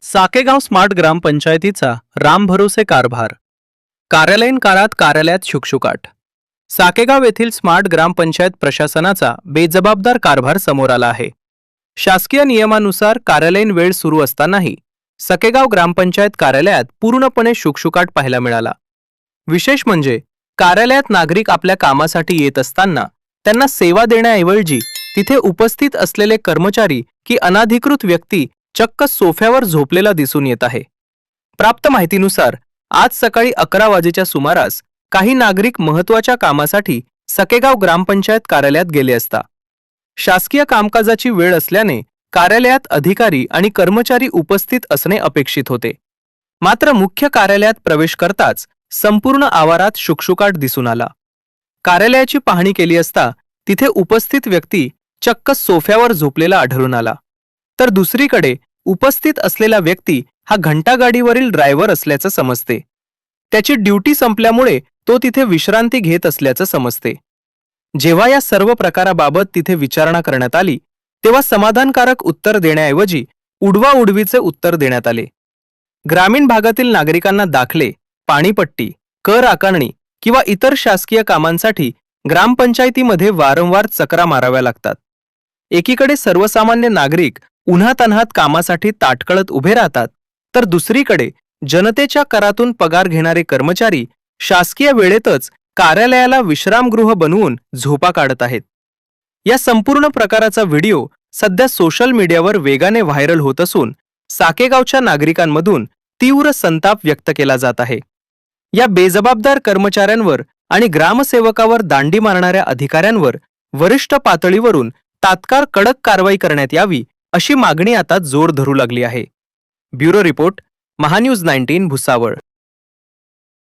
Sakegaon smart ग्रामपंचायतीचा रामभरोसे कारभार. कार्यालयीन काळात कार्यालयात शुकशुकाट. साकेगाव येथील स्मार्ट ग्रामपंचायत प्रशासनाचा बेजबाबदार कारभार समोर आला आहे. शासकीय नियमानुसार कार्यालयीन वेळ सुरू असतानाही सकेगाव ग्रामपंचायत कार्यालयात पूर्णपणे शुकशुकाट पाहायला मिळाला. विशेष म्हणजे कार्यालयात नागरिक आपल्या कामासाठी येत असताना त्यांना सेवा देण्याऐवजी तिथे उपस्थित असलेले कर्मचारी की अनधिकृत व्यक्ती चक्क सोफ्यावर झोपलेला दिसून येत आहे. प्राप्त माहितीनुसार आज सकाळी 11 वाजेच्या सुमारास काही नागरिक महत्त्वाच्या कामासाठी सकेगाव ग्रामपंचायत कार्यालयात गेले असता शासकीय कामकाजाची वेळ असल्याने कार्यालयात अधिकारी आणि कर्मचारी उपस्थित असणे अपेक्षित होते. मात्र मुख्य कार्यालयात प्रवेश करताच संपूर्ण आवारात शुकशुकाट दिसून आला. कार्यालयाची पाहणी केली असता तिथे उपस्थित व्यक्ती चक्क सोफ्यावर झोपलेला आढळून आला. तर दुसरीकडे उपस्थित असलेला व्यक्ती हा घंटागाडीवरील ड्रायव्हर असल्याचं समजते. त्याची ड्युटी संपल्यामुळे तो तिथे विश्रांती घेत असल्याचं समजते. जेव्हा या सर्व प्रकाराबाबत तिथे विचारणा करण्यात आली तेव्हा समाधानकारक उत्तर देण्याऐवजी उडवाउडवीचे उत्तर देण्यात आले. ग्रामीण भागातील नागरिकांना दाखले, पाणीपट्टी, कर आकारणी किंवा इतर शासकीय कामांसाठी ग्रामपंचायतीमध्ये वारंवार चकरा माराव्या लागतात. एकीकडे सर्वसामान्य नागरिक उन्हातान्हात कामासाठी ताटकळत उभे राहतात, तर दुसरीकडे जनतेच्या करातून पगार घेणारे कर्मचारी शासकीय वेळेतच कार्यालयाला विश्रामगृह बनवून झोपा काढत आहेत. या संपूर्ण प्रकाराचा व्हिडिओ सध्या सोशल मीडियावर वेगाने व्हायरल होत असून साकेगावच्या नागरिकांमधून तीव्र संताप व्यक्त केला जात आहे. या बेजबाबदार कर्मचाऱ्यांवर आणि ग्रामसेवकावर दांडी मारणाऱ्या अधिकाऱ्यांवर वरिष्ठ पातळीवरून तात्काळ कडक कारवाई करण्यात यावी अशी मागणी आता जोर धरू लागली आहे. Bureau report, Mahanews 19 Bhusawal.